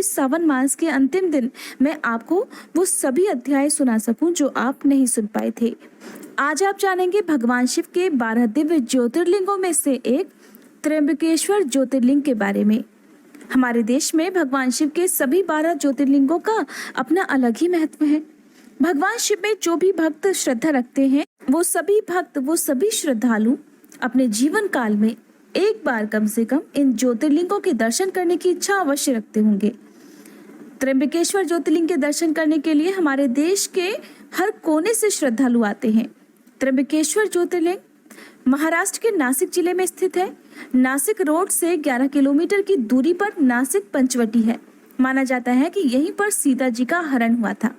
कि सावन मास के अंतिम दिन मैं आपको वो सभी अध्याय सुना सकूं जो आप नहीं सुन पाए थे। आज आप जानेंगे भगवान शिव के 12 दिव्य ज्योतिर्लिंगों में से एक त्र्यंबकेश्वर ज्योतिर्लिंग के बारे में। हमारे देश में भगवान शिव के सभी 12 ज्योतिर्लिंगों का अपना अलग ही महत्व है। भगवान शिव में जो भी भक्त श्रद्धा रखते हैं, वो सभी श्रद्धालु अपने जीवन काल में एक बार कम से कम इन ज्योतिर्लिंगों के दर्शन करने की इच्छा अवश्य रखते होंगे। त्र्यंबकेश्वर ज्योतिर्लिंग के दर्शन करने के लिए हमारे देश के हर कोने से श्रद्धालु आते हैं। त्र्यंबकेश्वर ज्योतिर्लिंग महाराष्ट्र के नासिक जिले में स्थित है। नासिक रोड से 11 किलोमीटर की दूरी पर नासिक पंचवटी है। माना जाता है कि यहीं पर सीता जी का हरण हुआ था।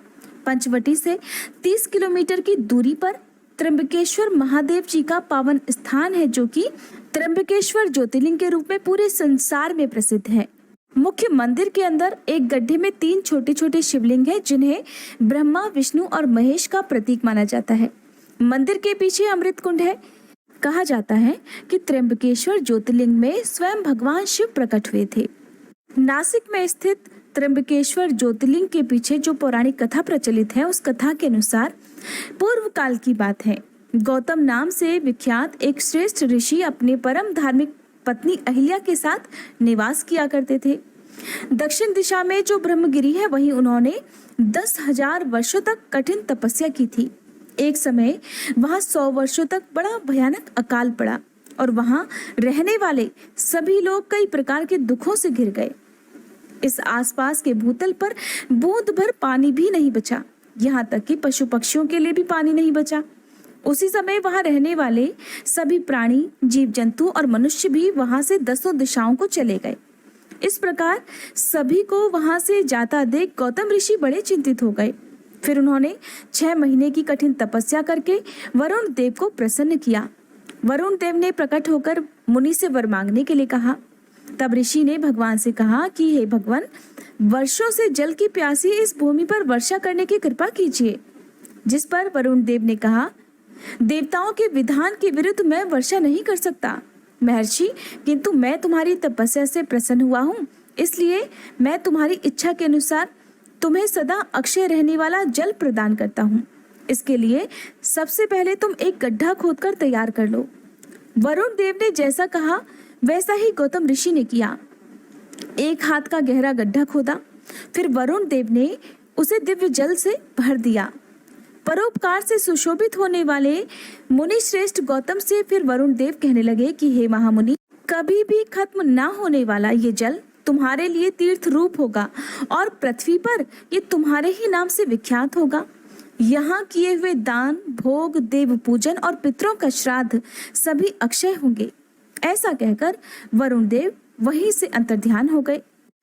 पंचवटी से 30 किलोमीटर की दूरी पर त्र्यंबकेश्वर महादेव जी का पावन स्थान है, जो कि त्र्यंबकेश्वर ज्योतिर्लिंग के रूप में पूरे संसार में प्रसिद्ध है। मुख्य मंदिर के अंदर एक गड्ढे में 3 छोटे छोटे शिवलिंग हैं, जिन्हें ब्रह्मा, विष्णु और महेश का प्रतीक माना जाता है। मंदिर के पीछे अमृत कुंड है। कहा जाता है कि त्र्यंबकेश्वर ज्योतिर्लिंग में स्वयं भगवान शिव प्रकट हुए थे। नासिक में स्थित त्र्यंबकेश्वर ज्योतिर्लिंग के पीछे जो पौराणिक कथा प्रचलित है, उस कथा के अनुसार पूर्व काल की बात है। गौतम नाम से विख्यात एक श्रेष्ठ ऋषि अपने परम धार्मिक पत्नी अहिल्या के साथ निवास किया करते थे। दक्षिण दिशा में जो ब्रह्मगिरी है, वहीं उन्होंने 10,000 वर्षों तक कठिन तपस्या की थी। एक समय वहां 100 वर्षों तक बड़ा भयानक अकाल पड़ा और वहां रहने वाले सभी लोग कई प्रकार के दुखों से घिर गए। इस आसपास के भूतल पर बूंद भर पानी भी नहीं बचा, यहाँ तक कि पशु पक्षियों के लिए भी पानी नहीं बचा। उसी समय वहां रहने वाले सभी प्राणी, जीव जंतु और मनुष्य भी वहां से 10 दिशाओं को चले गए। इस प्रकार सभी को वहां से जाता देख गौतम ऋषि बड़े चिंतित हो गए। फिर उन्होंने 6 महीने की कठिन तपस्या करके वरुण देव को प्रसन्न किया। वरुण देव ने प्रकट होकर मुनि से वर मांगने के लिए कहा। तब ऋषि ने भगवान से कहा कि हे भगवान, वर्षों से जल की प्यासी इस भूमि पर वर्षा करने की कृपा कीजिए। जिस पर वरुण देव ने कहा, देवताओं के विधान के विरुद्ध मैं वर्षा नहीं कर सकता महर्षि, किंतु मैं तुम्हारी तपस्या से प्रसन्न हुआ हूँ, इसलिए मैं तुम्हारी इच्छा के अनुसार तुम्हें सदा अक्षय रहने वाला जल प्रदान करता हूँ। इसके लिए सबसे पहले तुम एक गड्ढा खोदकर तैयार कर लो। वरुण देव ने जैसा कहा वैसा ही गौतम ऋषि ने किया। 1 हाथ का गहरा गड्ढा खोदा। फिर वरुण देव ने उसे दिव्य जल से भर दिया। परोपकार से सुशोभित होने वाले मुनि श्रेष्ठ गौतम से फिर वरुण देव कहने लगे कि हे महामुनि, कभी भी खत्म ना होने वाला ये जल तुम्हारे लिए तीर्थ रूप होगा और पृथ्वी पर ये तुम्हारे ही नाम से विख्यात होगा। यहाँ किए हुए दान, भोग, देव पूजन और पितरों का श्राद्ध सभी अक्षय होंगे। ऐसा कहकर वरुण देव वहीं से अंतर्ध्यान हो गए।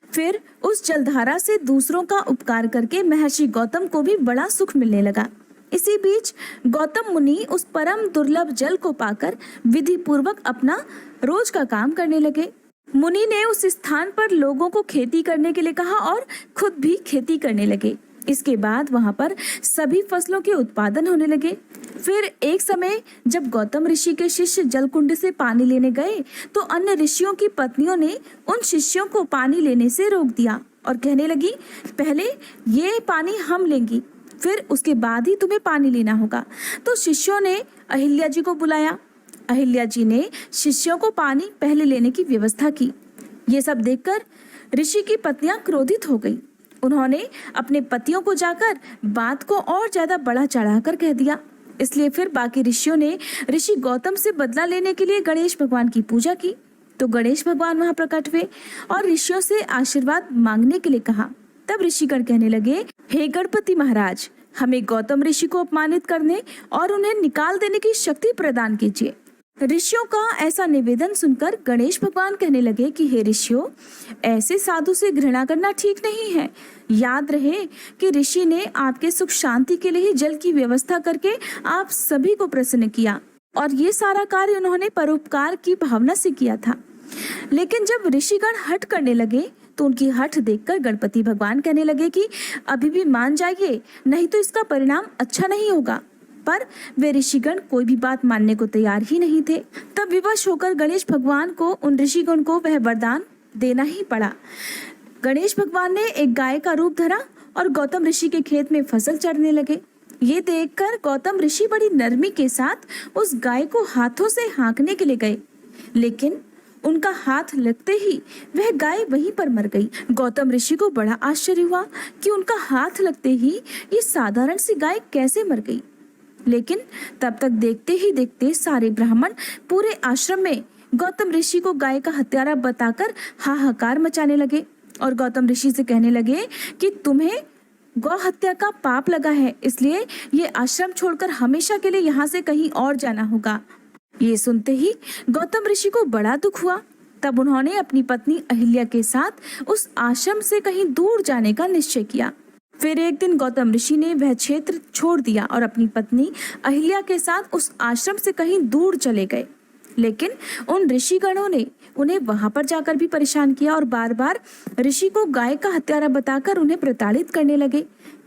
फिर उस जलधारा से दूसरों का उपकार करके महर्षि गौतम को भी बड़ा सुख मिलने लगा। इसी बीच गौतम मुनि उस परम दुर्लभ जल को पाकर विधि पूर्वक अपना रोज का काम करने लगे। मुनि ने उस स्थान पर लोगों को खेती करने के लिए कहा और खुद भी खेती करने लगे। इसके बाद वहां पर सभी फसलों के उत्पादन होने लगे। फिर एक समय जब गौतम ऋषि के शिष्य जलकुंड से पानी लेने गए, तो अन्य ऋषियों की पत्नियों ने उन शिष्यों को पानी लेने से रोक दिया और कहने लगी, पहले ये पानी हम लेंगी, फिर उसके बाद ही तुम्हें पानी लेना होगा। तो शिष्यों ने अहिल्या जी को बुलाया। अहिल्या जी ने शिष्यों को पानी पहले लेने की व्यवस्था की। ये सब देखकर ऋषि की पत्नियां क्रोधित हो गई। उन्होंने अपने पतियों को जाकर बात को और ज्यादा बढ़ा चढ़ाकर कह दिया। इसलिए फिर बाकी ऋषियों ने ऋषि गौतम से बदला लेने के लिए गणेश भगवान की पूजा की। तो गणेश भगवान वहां प्रकट हुए और ऋषियों से आशीर्वाद मांगने के लिए कहा। तब ऋषिगण कहने लगे, हे गणपति महाराज, हमें गौतम ऋषि को अपमानित करने और उन्हें निकाल देने की शक्ति प्रदान कीजिए। ऋषियों का ऐसा निवेदन सुनकर गणेश भगवान कहने लगे कि हे ऋषियों, ऐसे साधु से घृणा करना ठीक नहीं है। याद रहे कि ऋषि ने आपके सुख शांति के लिए ही जल की व्यवस्था करके आप सभी को प्रसन्न किया और ये सारा कार्य उन्होंने परोपकार की भावना से किया था। लेकिन जब ऋषिगण हठ करने लगे तो उनकी हठ देखकर गणपति भगवान कहने लगे कि अभी भी मान जाइए, नहीं तो इसका परिणाम अच्छा नहीं होगा। पर वे ऋषिगण कोई भी बात मानने को तैयार ही नहीं थे। तब विवश होकर गणेश भगवान को उन ऋषिगण को वह वरदान देना ही पड़ा। गणेश भगवान ने एक गाय का रूप धरा और गौतम ऋषि के खेत में फसल चढ़ने लगे। ये देखकर गौतम ऋषि बड़ी नरमी के साथ उस गाय को हाथों से हाँकने के लिए गए, लेकिन उनका हाथ लगते ही वह गाय वहीं पर मर गई। गौतम ऋषि को बड़ा आश्चर्य हुआ कि उनका हाथ लगते ही ये साधारण सी गाय कैसे मर गई। लेकिन तब तक देखते ही देखते सारे ब्राह्मण पूरे आश्रम में गौतम ऋषि को गाय का हत्यारा बताकर हाहाकार मचाने लगे और गौतम ऋषि से कहने लगे कि तुम्हें गौ हत्या का पाप लगा है, इसलिए ये आश्रम छोड़कर हमेशा के लिए यहाँ से कहीं और जाना होगा। ये सुनते ही गौतम ऋषि को बड़ा दुख हुआ। तब उन्होंने अपनी पत्नी अहिल्या के साथ उस आश्रम से कहीं दूर जाने का निश्चय किया। फिर एक दिन गौतम ऋषि ने वह क्षेत्र छोड़ दिया और अपनी पत्नी अहिल्या के साथ उस आश्रम से कहीं दूर चले गए। लेकिन उन ऋषिगणों ने उन्हें वहां पर जाकर भी परेशान किया और बार बार ऋषि को गाय का हत्यारा बताकर उन्हें प्रताड़ित करने लगे।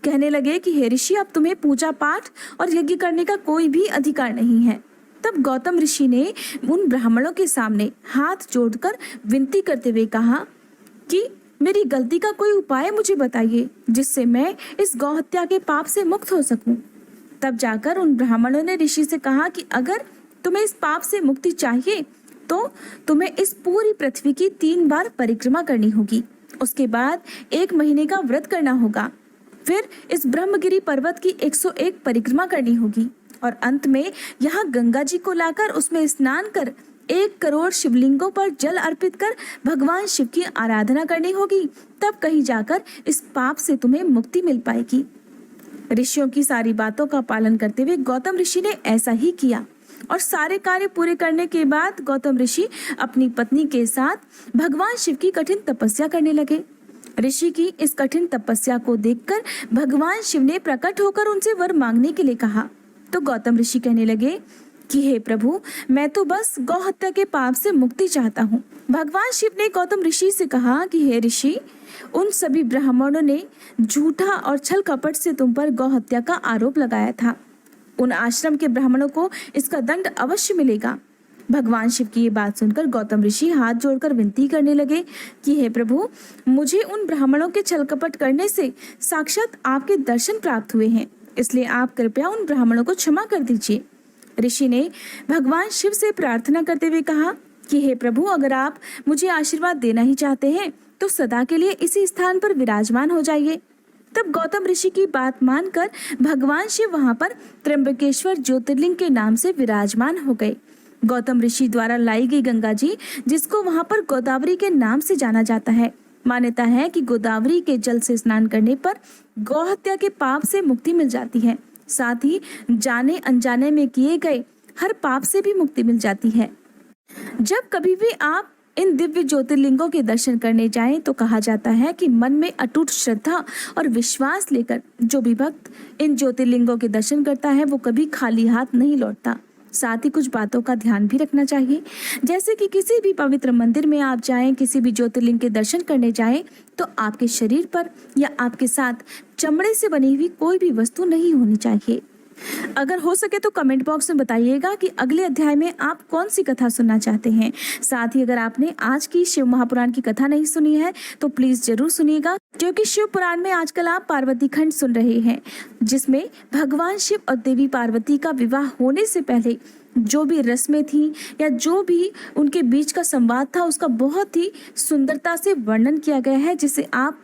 कहने लगे कि हे ऋषि, अब तुम्हें पूजा पाठ और यज्ञ करने का कोई भी अधिकार नहीं है। तब गौतम ऋषि ने उन ब्राह्मणों के सामने हाथ जोड़कर विनती करते हुए कहा कि मेरी गलती का कोई उपाय मुझे बताइए जिससे मैं इस गौ हत्या के पाप से मुक्त हो सकूं। तब जाकर उन ब्राह्मणों ने ऋषि से कहा कि अगर तुम्हें इस पाप से मुक्ति चाहिए तो तुम्हें इस पूरी पृथ्वी की 3 बार परिक्रमा करनी होगी। उसके बाद 1 महीने का व्रत करना होगा। फिर इस ब्रह्मगिरी पर्वत की 101 परिक्रमा करनी होगी और अंत में यहाँ गंगा जी को लाकर उसमें स्नान कर 1 करोड़ शिवलिंगों पर जल अर्पित कर भगवान शिव की आराधना करनी होगी। तब कहीं जाकर इस पाप से तुम्हें मुक्ति मिल पाएगी। ऋषियों की सारी बातों का पालन करते हुए गौतम ऋषि ने ऐसा ही किया और सारे कार्य पूरे करने के बाद गौतम ऋषि अपनी पत्नी के साथ भगवान शिव की कठिन तपस्या करने लगे। ऋषि की इस कठिन तपस्या को देखकर भगवान शिव ने प्रकट होकर उनसे वर मांगने के लिए कहा। तो गौतम ऋषि कहने लगे कि हे प्रभु, मैं तो बस गौ हत्या के पाप से मुक्ति चाहता हूँ। भगवान शिव ने गौतम ऋषि से कहा कि हे ऋषि, उन सभी ब्राह्मणों ने झूठा और छल कपट से तुम पर गौ हत्या का आरोप लगाया था। उन आश्रम के ब्राह्मणों को इसका दंड अवश्य मिलेगा। भगवान शिव की ये बात सुनकर गौतम ऋषि हाथ जोड़कर विनती करने लगे कि हे प्रभु, मुझे उन ब्राह्मणों के छल कपट करने से साक्षात आपके दर्शन प्राप्त हुए हैं, इसलिए आप कृपया उन ब्राह्मणों को क्षमा कर दीजिए। ऋषि ने भगवान शिव से प्रार्थना करते हुए कहा कि हे प्रभु, अगर आप मुझे आशीर्वाद देना ही चाहते हैं तो सदा के लिए इसी स्थान पर विराजमान हो जाइए। तब गौतम ऋषि की बात मानकर भगवान शिव वहां पर त्र्यंबकेश्वर ज्योतिर्लिंग के नाम से विराजमान हो गए। गौतम ऋषि द्वारा लाई गई गंगा जी, जिसको वहां पर गोदावरी के नाम से जाना जाता है, मान्यता है कि गोदावरी के जल से स्नान करने पर गौ हत्या के पाप से मुक्ति मिल जाती है। साथ ही जाने अनजाने में किए गए हर पाप से भी मुक्ति मिल जाती है। जब कभी भी आप इन दिव्य ज्योतिर्लिंगों के दर्शन करने जाएं तो कहा जाता है कि मन में अटूट श्रद्धा और विश्वास लेकर जो भी भक्त इन ज्योतिर्लिंगों के दर्शन करता है वो कभी खाली हाथ नहीं लौटता। साथ ही कुछ बातों का ध्यान भी रखना चाहिए, जैसे कि किसी भी पवित्र मंदिर में आप जाएं, किसी भी ज्योतिर्लिंग के दर्शन करने जाएं तो आपके शरीर पर या आपके साथ चमड़े से बनी हुई कोई भी वस्तु नहीं होनी चाहिए। अगर हो सके तो कमेंट बॉक्स में बताइएगा कि अगले अध्याय में आप कौन सी कथा सुनना चाहते हैं। साथ ही अगर आपने आज की शिव महापुराण की कथा नहीं सुनी है तो प्लीज जरूर सुनिएगा, क्योंकि शिव पुराण में आजकल आप पार्वती खंड सुन रहे हैं, जिसमें भगवान शिव और देवी पार्वती का विवाह होने से पहले जो भी रस्में थी या जो भी उनके बीच का संवाद था उसका बहुत ही सुंदरता से वर्णन किया गया है, जिसे आप